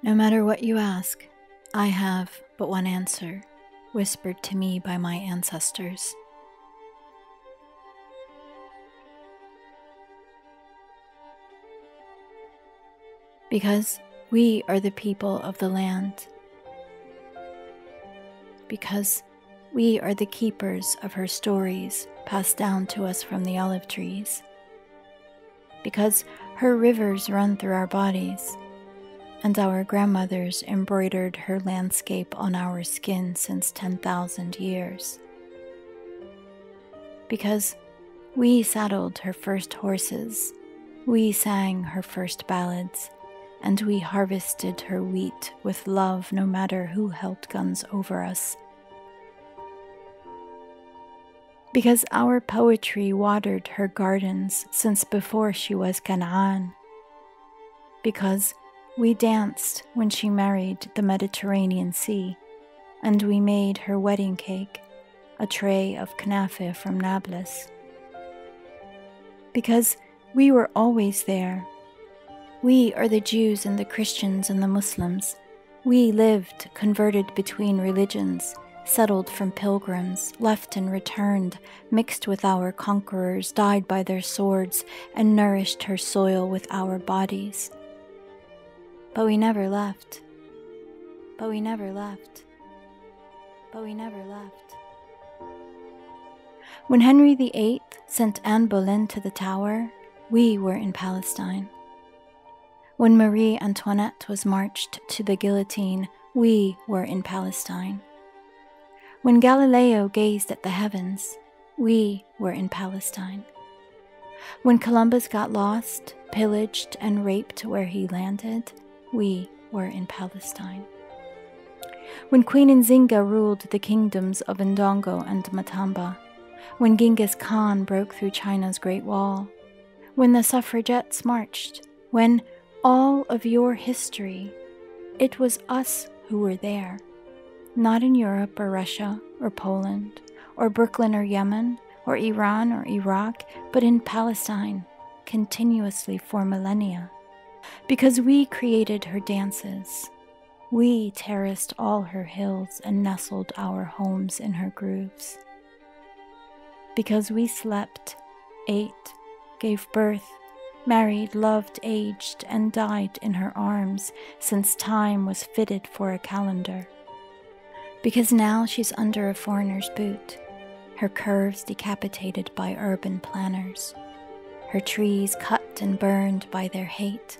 No matter what you ask, I have but one answer, whispered to me by my ancestors. Because we are the people of the land. Because we are the keepers of her stories passed down to us from the olive trees. Because her rivers run through our bodies, and our grandmothers embroidered her landscape on our skin since 10,000 years. Because we saddled her first horses, we sang her first ballads, and we harvested her wheat with love no matter who held guns over us. Because our poetry watered her gardens since before she was Canaan. Because we danced when she married the Mediterranean Sea, and we made her wedding cake, a tray of knafe from Nablus. Because we were always there. We are the Jews and the Christians and the Muslims. We lived, converted between religions, settled from pilgrims, left and returned, mixed with our conquerors, died by their swords, and nourished her soil with our bodies. But we never left. But we never left. But we never left. When Henry VIII sent Anne Boleyn to the Tower, we were in Palestine. When Marie Antoinette was marched to the guillotine, we were in Palestine. When Galileo gazed at the heavens, we were in Palestine. When Columbus got lost, pillaged, and raped where he landed, we were in Palestine. When Queen Nzinga ruled the kingdoms of Ndongo and Matamba, when Genghis Khan broke through China's Great Wall, when the suffragettes marched, when all of your history, it was us who were there, not in Europe or Russia or Poland or Brooklyn or Yemen or Iran or Iraq, but in Palestine, continuously for millennia. Because we created her dances, we terraced all her hills and nestled our homes in her grooves. Because we slept, ate, gave birth, married, loved, aged, and died in her arms since time was fitted for a calendar. Because now she's under a foreigner's boot, her curves decapitated by urban planners, her trees cut and burned by their hate,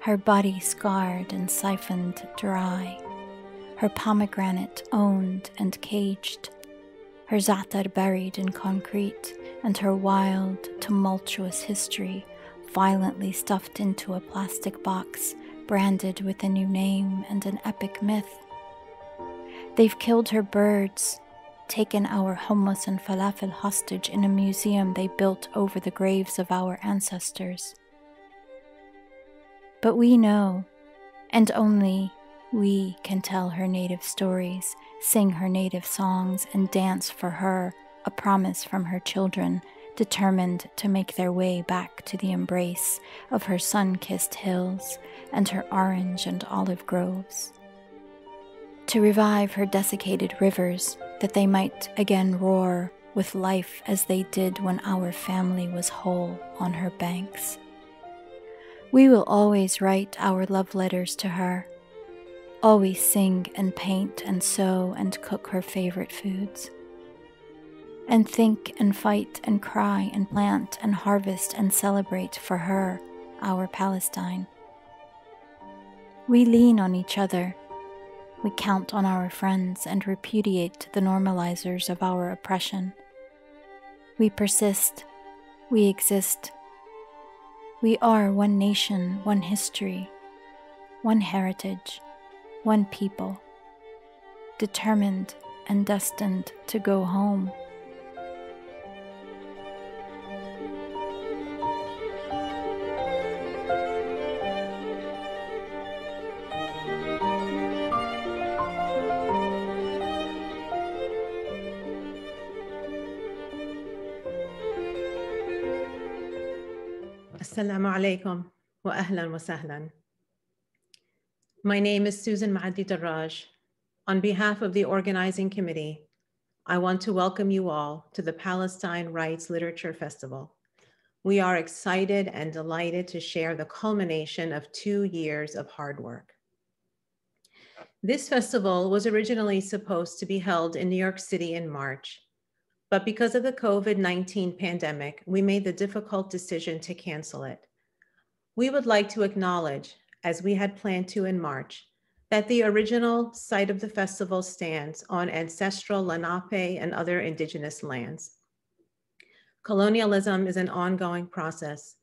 her body scarred and siphoned dry, her pomegranate owned and caged, her za'atar buried in concrete, and her wild, tumultuous history violently stuffed into a plastic box, branded with a new name and an epic myth. They've killed her birds, taken our hummus and falafel hostage in a museum they built over the graves of our ancestors. But we know, and only we can tell her native stories, sing her native songs, and dance for her, a promise from her children, determined to make their way back to the embrace of her sun-kissed hills and her orange and olive groves. To revive her desiccated rivers, that they might again roar with life as they did when our family was whole on her banks. We will always write our love letters to her, always sing and paint and sew and cook her favorite foods, and think and fight and cry and plant and harvest and celebrate for her, our Palestine. We lean on each other. We count on our friends and repudiate the normalizers of our oppression. We persist. We exist. We are one nation, one history, one heritage, one people, determined and destined to go home. Assalamu alaikum wa ahlan wa sahlan. My name is Susan Muaddi Darraj. On behalf of the organizing committee, I want to welcome you all to the Palestine Writes Literature Festival. We are excited and delighted to share the culmination of 2 years of hard work. This festival was originally supposed to be held in New York City in March, but because of the COVID-19 pandemic, we made the difficult decision to cancel it. We would like to acknowledge, as we had planned to in March, that the original site of the festival stands on ancestral Lenape and other indigenous lands. Colonialism is an ongoing process,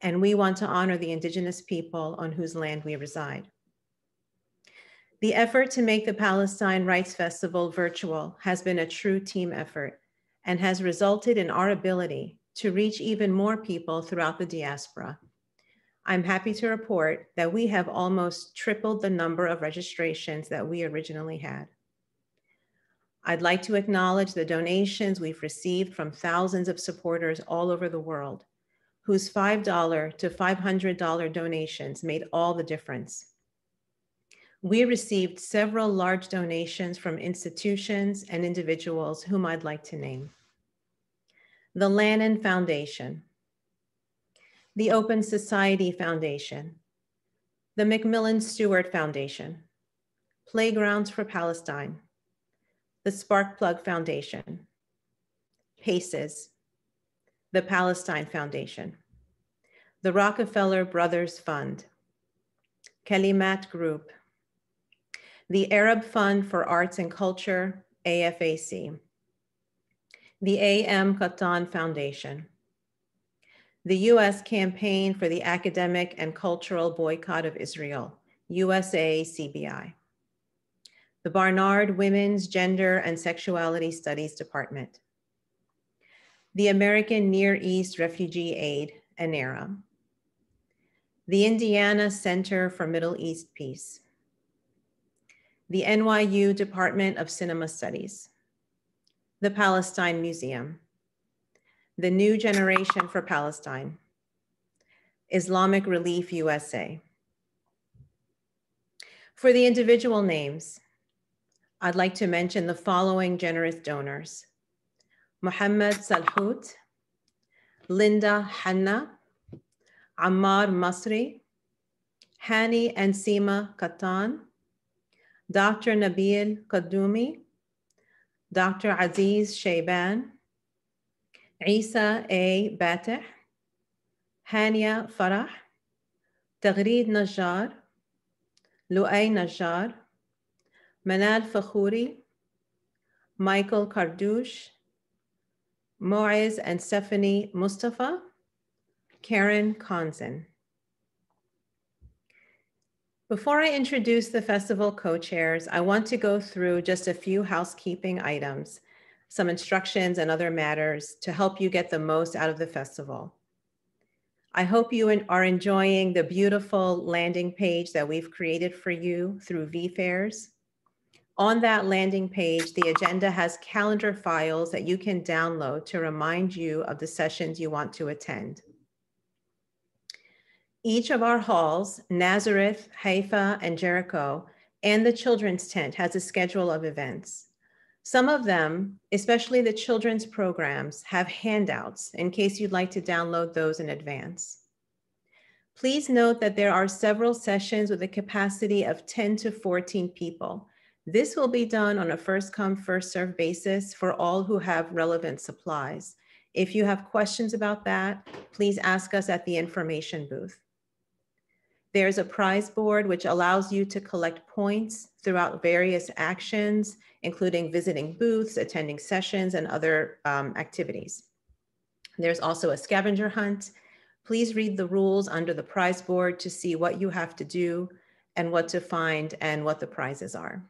and we want to honor the indigenous people on whose land we reside. The effort to make the Palestine Writes Festival virtual has been a true team effort and has resulted in our ability to reach even more people throughout the diaspora. I'm happy to report that we have almost tripled the number of registrations that we originally had. I'd like to acknowledge the donations we've received from thousands of supporters all over the world, whose $5 to $500 donations made all the difference. We received several large donations from institutions and individuals whom I'd like to name. The Lannan Foundation, the Open Society Foundation, the Macmillan Stewart Foundation, Playgrounds for Palestine, the Sparkplug Foundation, PACES, the Palestine Foundation, the Rockefeller Brothers Fund, Kalimat Group, the Arab Fund for Arts and Culture, AFAC, the A.M. Qattan Foundation, the U.S. Campaign for the Academic and Cultural Boycott of Israel, USACBI, the Barnard Women's Gender and Sexuality Studies Department, the American Near East Refugee Aid, ANERA, the Indiana Center for Middle East Peace, the NYU Department of Cinema Studies, the Palestine Museum, the New Generation for Palestine, Islamic Relief USA. For the individual names, I'd like to mention the following generous donors: Mohammed Salhout, Linda Hanna, Ammar Masri, Hani and Sima Qattan, Dr. Nabil Qadoumi, Dr. Aziz Shayban, Isa A. Bateh, Hania Farah, Taghreed Najjar, Luay Najjar, Manal Fakhouri, Michael Kardouche, Moiz and Stephanie Mustafa, Karen Konzen. Before I introduce the festival co-chairs, I want to go through just a few housekeeping items, some instructions and other matters to help you get the most out of the festival. I hope you are enjoying the beautiful landing page that we've created for you through VFairs. On that landing page, the agenda has calendar files that you can download to remind you of the sessions you want to attend. Each of our halls, Nazareth, Haifa, and Jericho, and the Children's Tent has a schedule of events. Some of them, especially the children's programs, have handouts in case you'd like to download those in advance. Please note that there are several sessions with a capacity of 10 to 14 people. This will be done on a first-come, first-served basis for all who have relevant supplies. If you have questions about that, please ask us at the information booth. There's a prize board which allows you to collect points throughout various actions, including visiting booths, attending sessions, and other activities. There's also a scavenger hunt. Please read the rules under the prize board to see what you have to do and what to find and what the prizes are.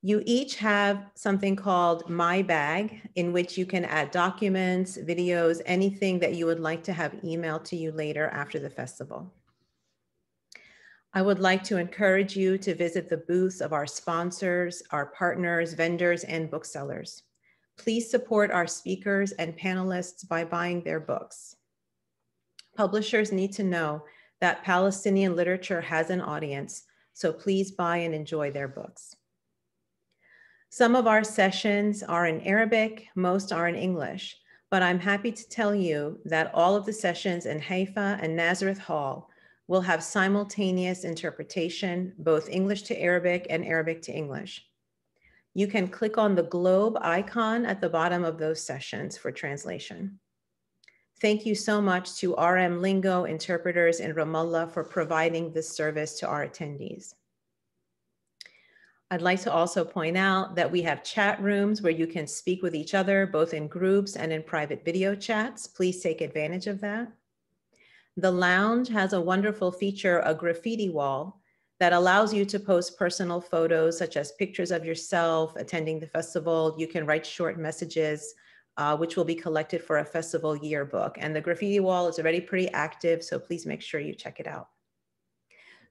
You each have something called My Bag, in which you can add documents, videos, anything that you would like to have emailed to you later after the festival. I would like to encourage you to visit the booths of our sponsors, our partners, vendors, and booksellers. Please support our speakers and panelists by buying their books. Publishers need to know that Palestinian literature has an audience, so please buy and enjoy their books. Some of our sessions are in Arabic, most are in English, but I'm happy to tell you that all of the sessions in Haifa and Nazareth Hall will have simultaneous interpretation, both English to Arabic and Arabic to English. You can click on the globe icon at the bottom of those sessions for translation. Thank you so much to RM Lingo interpreters in Ramallah for providing this service to our attendees. I'd like to also point out that we have chat rooms where you can speak with each other, both in groups and in private video chats. Please take advantage of that. The lounge has a wonderful feature, a graffiti wall, that allows you to post personal photos, such as pictures of yourself attending the festival. You can write short messages, which will be collected for a festival yearbook. And the graffiti wall is already pretty active, so please make sure you check it out.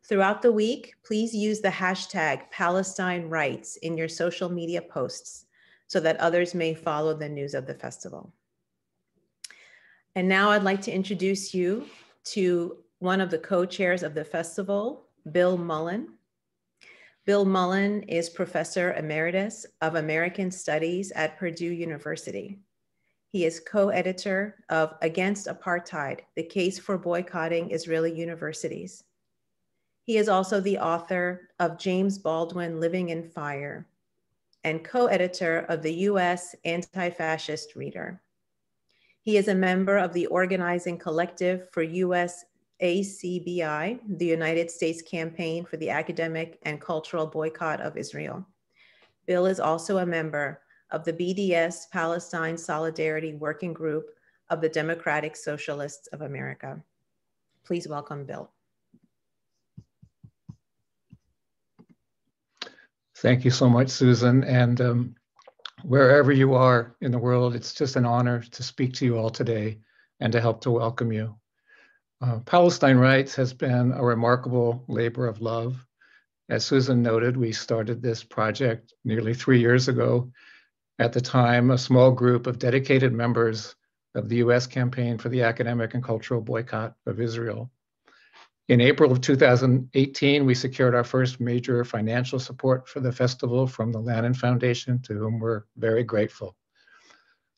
Throughout the week, please use the hashtag Palestine Writes in your social media posts so that others may follow the news of the festival. And now I'd like to introduce you to one of the co-chairs of the festival, Bill Mullen. Bill Mullen is Professor Emeritus of American Studies at Purdue University. He is co-editor of Against Apartheid, The Case for Boycotting Israeli Universities. He is also the author of James Baldwin, Living in Fire, and co-editor of the U.S. Anti-Fascist Reader. He is a member of the organizing collective for US ACBI, the United States Campaign for the Academic and Cultural Boycott of Israel. Bill is also a member of the BDS Palestine Solidarity Working Group of the Democratic Socialists of America. Please welcome Bill. Thank you so much, Susan. And wherever you are in the world, it's just an honor to speak to you all today and to help to welcome you. Palestine Writes has been a remarkable labor of love. As Susan noted, we started this project nearly 3 years ago. At the time, a small group of dedicated members of the US Campaign for the Academic and Cultural Boycott of Israel. In April of 2018, we secured our first major financial support for the festival from the Lannan Foundation, to whom we're very grateful.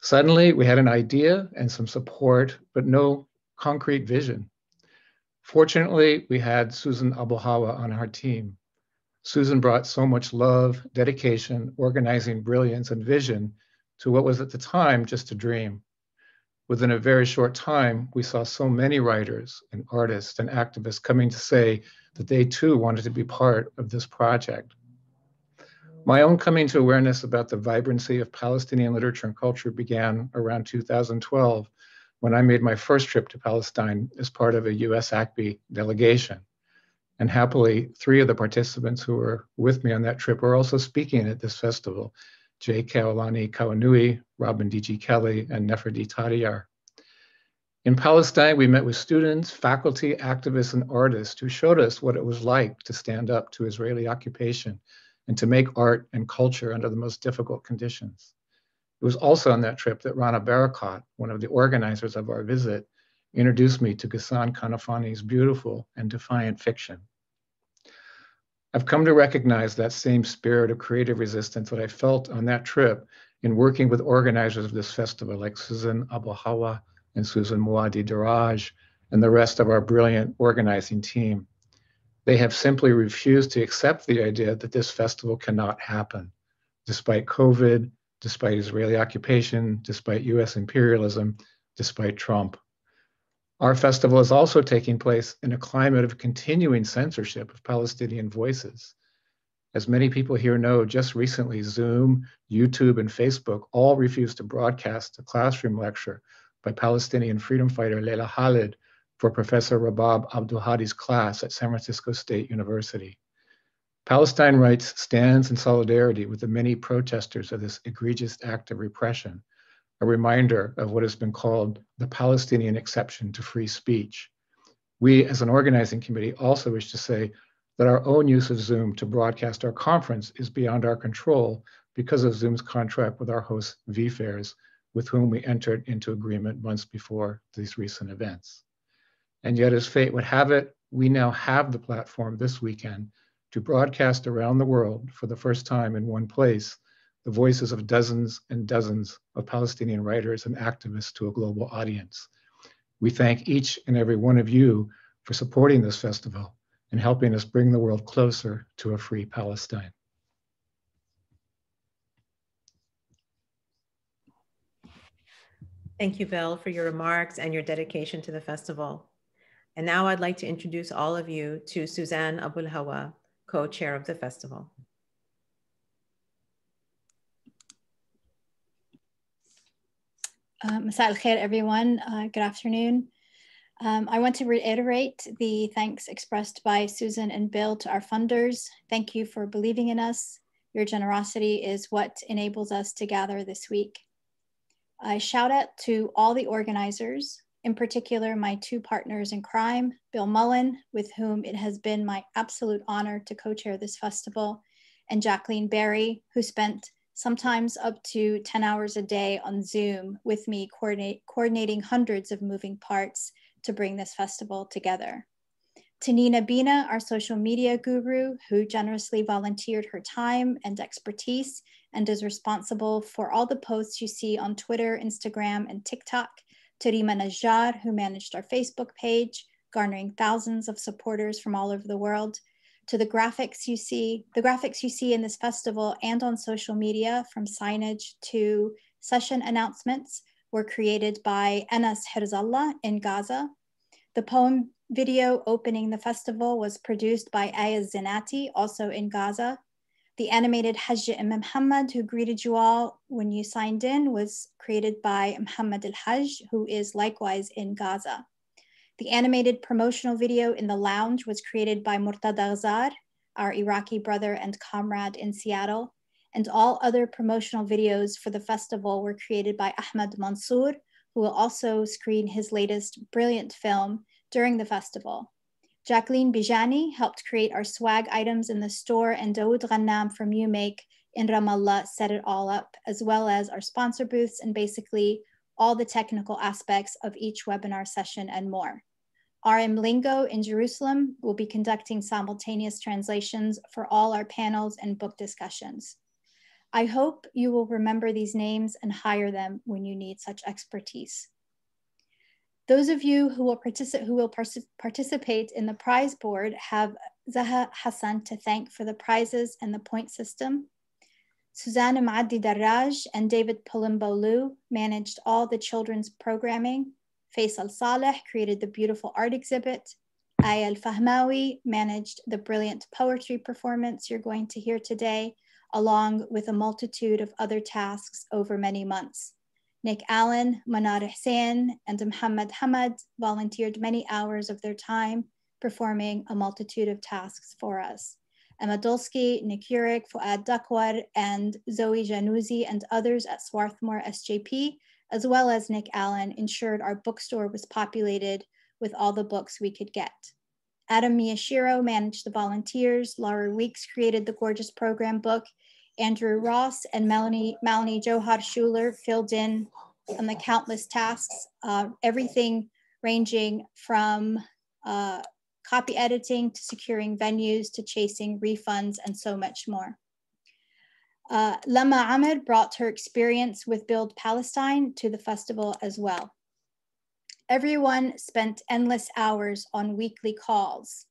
Suddenly, we had an idea and some support, but no concrete vision. Fortunately, we had Susan Abulhawa on our team. Susan brought so much love, dedication, organizing brilliance, and vision to what was at the time just a dream. Within a very short time, we saw so many writers and artists and activists coming to say that they too wanted to be part of this project. My own coming to awareness about the vibrancy of Palestinian literature and culture began around 2012, when I made my first trip to Palestine as part of a US ACBI delegation. And happily, 3 of the participants who were with me on that trip were also speaking at this festival: J. Kaolani Kawanui, Robin D.G. Kelly, and Neferdi Tadiyar. In Palestine, we met with students, faculty, activists, and artists who showed us what it was like to stand up to Israeli occupation and to make art and culture under the most difficult conditions. It was also on that trip that Rana Barakat, one of the organizers of our visit, introduced me to Ghassan Kanafani's beautiful and defiant fiction. I've come to recognize that same spirit of creative resistance that I felt on that trip in working with organizers of this festival, like Susan Abulhawa and Susan Muaddi Darraj, and the rest of our brilliant organizing team. They have simply refused to accept the idea that this festival cannot happen, despite COVID, despite Israeli occupation, despite US imperialism, despite Trump. Our festival is also taking place in a climate of continuing censorship of Palestinian voices. As many people here know, just recently, Zoom, YouTube, and Facebook all refused to broadcast a classroom lecture by Palestinian freedom fighter Leila Khalid for Professor Rabab Abdulhadi's class at San Francisco State University. Palestine Writes stands in solidarity with the many protesters of this egregious act of repression, a reminder of what has been called the Palestinian exception to free speech. We, as an organizing committee, also wish to say that our own use of Zoom to broadcast our conference is beyond our control because of Zoom's contract with our host, VFairs, with whom we entered into agreement months before these recent events. And yet, as fate would have it, we now have the platform this weekend to broadcast around the world for the first time in one place the voices of dozens and dozens of Palestinian writers and activists to a global audience. We thank each and every one of you for supporting this festival and helping us bring the world closer to a free Palestine. Thank you, Bill, for your remarks and your dedication to the festival. And now I'd like to introduce all of you to Suzanne Abulhawa, co-chair of the festival. Masa al-khair, everyone. Good afternoon. I want to reiterate the thanks expressed by Susan and Bill to our funders. Thank you for believing in us. Your generosity is what enables us to gather this week. I shout out to all the organizers, in particular my two partners in crime, Bill Mullen, with whom it has been my absolute honor to co-chair this festival, and Jacqueline Berry, who spent sometimes up to 10 hours a day on Zoom with me coordinating hundreds of moving parts to bring this festival together. To Nina Bina, our social media guru, who generously volunteered her time and expertise and is responsible for all the posts you see on Twitter, Instagram, and TikTok. To Rima Najjar, who managed our Facebook page, garnering thousands of supporters from all over the world. To the graphics you see in this festival and on social media, from signage to session announcements, were created by Anas Herzallah in Gaza. The poem video opening the festival was produced by Ayaz Zinati, also in Gaza. The animated Hajj Muhammad, who greeted you all when you signed in, was created by Muhammad al-Hajj, who is likewise in Gaza. The animated promotional video in the lounge was created by Murtada Ghazar, our Iraqi brother and comrade in Seattle, and all other promotional videos for the festival were created by Ahmed Mansour, who will also screen his latest brilliant film during the festival. Jacqueline Bijani helped create our swag items in the store, and Dawood Ghannam from You Make in Ramallah set it all up, as well as our sponsor booths and basically all the technical aspects of each webinar session and more. RM Lingo in Jerusalem will be conducting simultaneous translations for all our panels and book discussions. I hope you will remember these names and hire them when you need such expertise. Those of you who will participate in the prize board have Zaha Hassan to thank for the prizes and the point system. Suzanne Muaddi Darraj and David Pulimbolu managed all the children's programming. Faisal Saleh created the beautiful art exhibit. Ayal Fahmawi managed the brilliant poetry performance you're going to hear today, along with a multitude of other tasks over many months. Nick Allen, Manar Hussein, and Muhammad Hamad volunteered many hours of their time performing a multitude of tasks for us. Emma Dulski, Nick Urich, Fuad Dakwar, and Zoe Janouzi and others at Swarthmore SJP, as well as Nick Allen, ensured our bookstore was populated with all the books we could get. Adam Miyashiro managed the volunteers. Laura Weeks created the gorgeous program book. Andrew Ross and Melanie Johar Schuler filled in on the countless tasks, everything ranging from copy editing to securing venues to chasing refunds and so much more. Lama Ahmed brought her experience with Build Palestine to the festival as well. Everyone spent endless hours on weekly calls,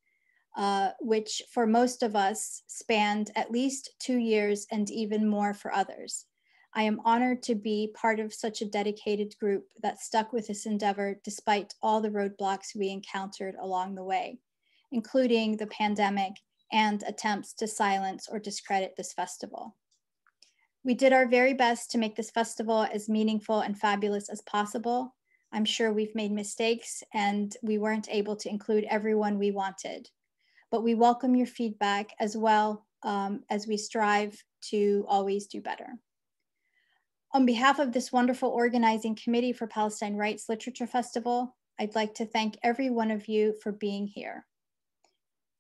which for most of us spanned at least 2 years and even more for others. I am honored to be part of such a dedicated group that stuck with this endeavor despite all the roadblocks we encountered along the way, including the pandemic and attempts to silence or discredit this festival. We did our very best to make this festival as meaningful and fabulous as possible. I'm sure we've made mistakes and we weren't able to include everyone we wanted, but we welcome your feedback as well as we strive to always do better. On behalf of this wonderful organizing committee for Palestine Writes Literature Festival, I'd like to thank every one of you for being here.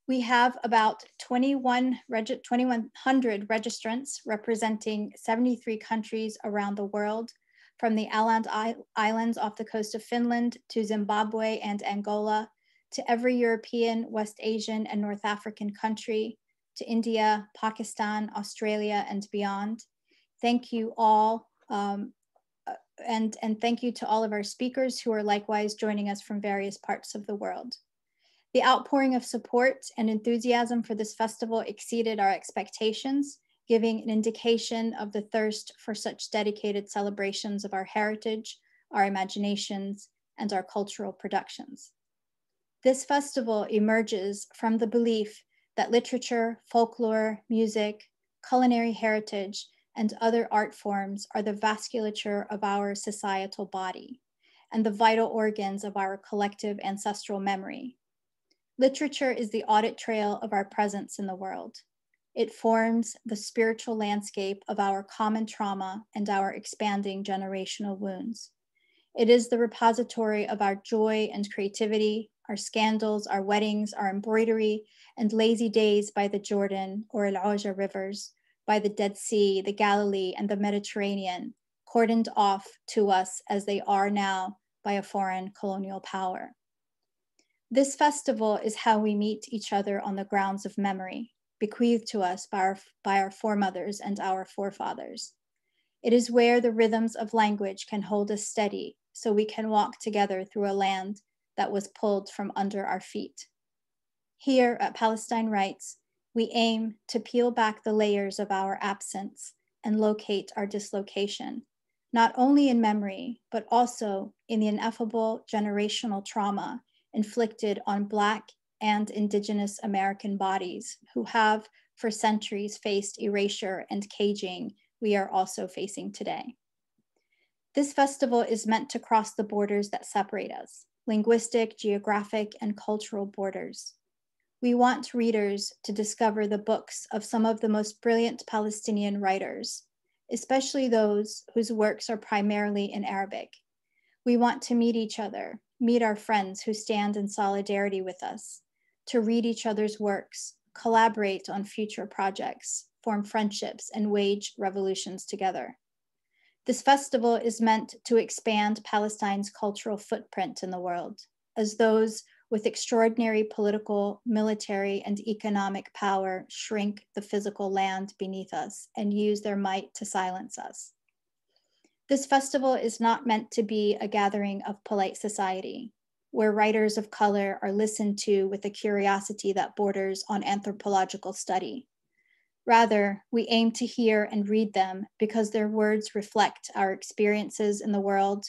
We have about 2,100 registrants representing 73 countries around the world, from the Åland Islands off the coast of Finland to Zimbabwe and Angola, to every European, West Asian, and North African country, to India, Pakistan, Australia, and beyond. Thank you all, and thank you to all of our speakers who are likewise joining us from various parts of the world. The outpouring of support and enthusiasm for this festival exceeded our expectations, giving an indication of the thirst for such dedicated celebrations of our heritage, our imaginations, and our cultural productions. This festival emerges from the belief that literature, folklore, music, culinary heritage, and other art forms are the vasculature of our societal body and the vital organs of our collective ancestral memory. Literature is the audit trail of our presence in the world. It forms the spiritual landscape of our common trauma and our expanding generational wounds. It is the repository of our joy and creativity, our scandals, our weddings, our embroidery, and lazy days by the Jordan or Al-Auja rivers, by the Dead Sea, the Galilee, and the Mediterranean, cordoned off to us as they are now by a foreign colonial power. This festival is how we meet each other on the grounds of memory, bequeathed to us by our foremothers and our forefathers. It is where the rhythms of language can hold us steady so we can walk together through a land that was pulled from under our feet. Here at Palestine Writes, we aim to peel back the layers of our absence and locate our dislocation, not only in memory, but also in the ineffable generational trauma inflicted on Black and Indigenous American bodies who have for centuries faced erasure and caging we are also facing today. This festival is meant to cross the borders that separate us, linguistic, geographic, and cultural borders. We want readers to discover the books of some of the most brilliant Palestinian writers, especially those whose works are primarily in Arabic. We want to meet each other, meet our friends who stand in solidarity with us, to read each other's works, collaborate on future projects, form friendships, and wage revolutions together. This festival is meant to expand Palestine's cultural footprint in the world, as those with extraordinary political, military, and economic power shrink the physical land beneath us and use their might to silence us. This festival is not meant to be a gathering of polite society, where writers of color are listened to with a curiosity that borders on anthropological study. Rather, we aim to hear and read them because their words reflect our experiences in the world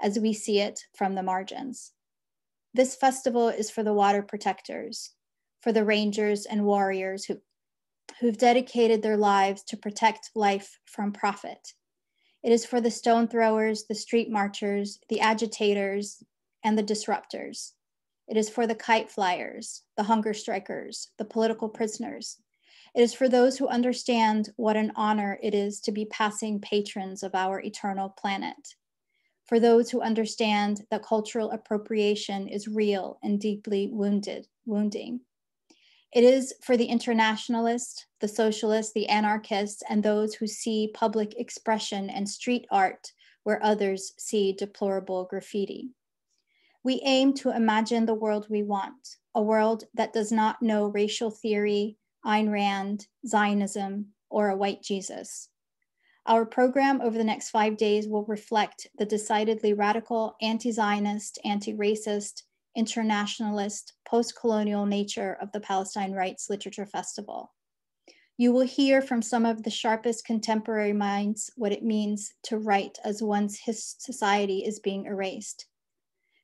as we see it from the margins. This festival is for the water protectors, for the rangers and warriors who've dedicated their lives to protect life from profit. It is for the stone throwers, the street marchers, the agitators, and the disruptors. It is for the kite flyers, the hunger strikers, the political prisoners. It is for those who understand what an honor it is to be passing patrons of our eternal planet. For those who understand that cultural appropriation is real and deeply wounding. It is for the internationalist, the socialist, the anarchist, and those who see public expression and street art where others see deplorable graffiti. We aim to imagine the world we want, a world that does not know racial theory, Ayn Rand, Zionism, or a white Jesus. Our program over the next 5 days will reflect the decidedly radical, anti-Zionist, anti-racist, internationalist, post-colonial nature of the Palestine Writes Literature Festival. You will hear from some of the sharpest contemporary minds what it means to write as one's society is being erased.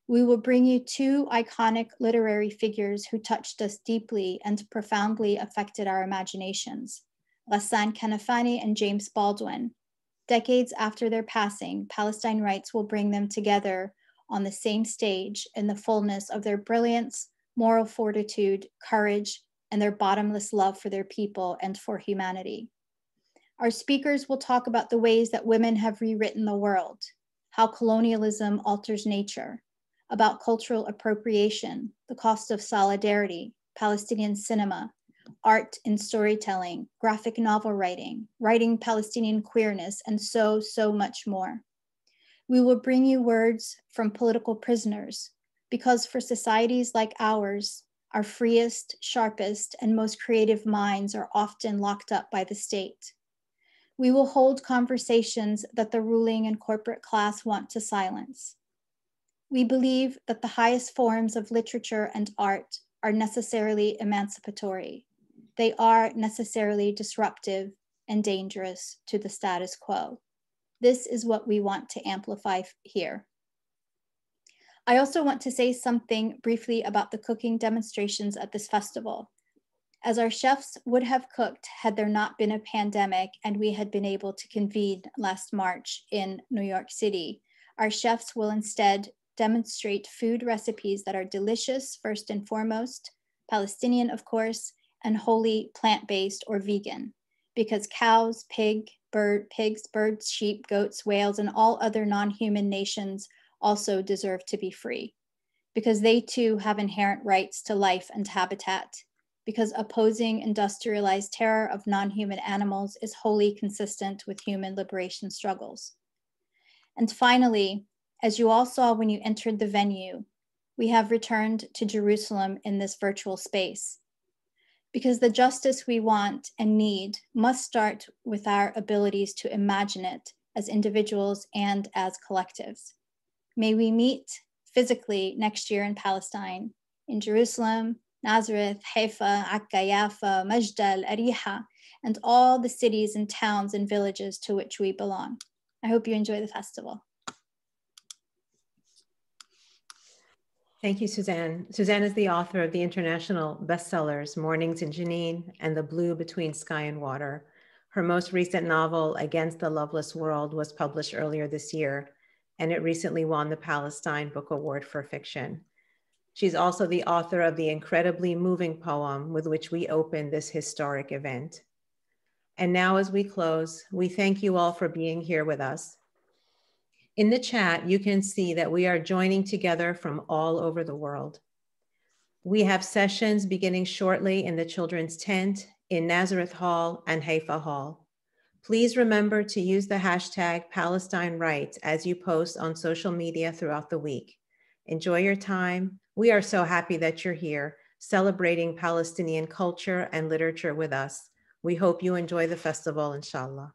We will bring you two iconic literary figures who touched us deeply and profoundly affected our imaginations, Ghassan Kanafani and James Baldwin. Decades after their passing, Palestine Writes will bring them together on the same stage in the fullness of their brilliance, moral fortitude, courage, and their bottomless love for their people and for humanity. Our speakers will talk about the ways that women have rewritten the world, how colonialism alters nature, about cultural appropriation, the cost of solidarity, Palestinian cinema, art and storytelling, graphic novel writing, writing Palestinian queerness, and so much more. We will bring you words from political prisoners, because for societies like ours, Our freest, sharpest, and most creative minds are often locked up by the state. We will hold conversations that the ruling and corporate class want to silence. We believe that the highest forms of literature and art are necessarily emancipatory. They are necessarily disruptive and dangerous to the status quo. This is what we want to amplify here. I also want to say something briefly about the cooking demonstrations at this festival. As our chefs would have cooked had there not been a pandemic and we had been able to convene last March in New York City, our chefs will instead demonstrate food recipes that are delicious, first and foremost, Palestinian, of course, and wholly plant-based or vegan, because cows, pigs, birds, sheep, goats, whales, and all other non-human nations also deserve to be free, because they too have inherent rights to life and habitat, because opposing industrialized terror of non-human animals is wholly consistent with human liberation struggles. And finally, as you all saw when you entered the venue, we have returned to Jerusalem in this virtual space, because the justice we want and need must start with our abilities to imagine it as individuals and as collectives. May we meet physically next year in Palestine, in Jerusalem, Nazareth, Haifa, Akka, Yafa, Majdal, Ariha, and all the cities and towns and villages to which we belong. I hope you enjoy the festival. Thank you, Suzanne. Suzanne is the author of the international bestsellers, Mornings in Jenin and The Blue Between Sky and Water. Her most recent novel, Against the Loveless World, was published earlier this year, and it recently won the Palestine Book Award for Fiction. She's also the author of the incredibly moving poem with which we open this historic event. And now as we close, we thank you all for being here with us. In the chat, you can see that we are joining together from all over the world. We have sessions beginning shortly in the Children's Tent, in Nazareth Hall and Haifa Hall. Please remember to use the hashtag Palestine Writes as you post on social media throughout the week. Enjoy your time. We are so happy that you're here, celebrating Palestinian culture and literature with us. We hope you enjoy the festival, inshallah.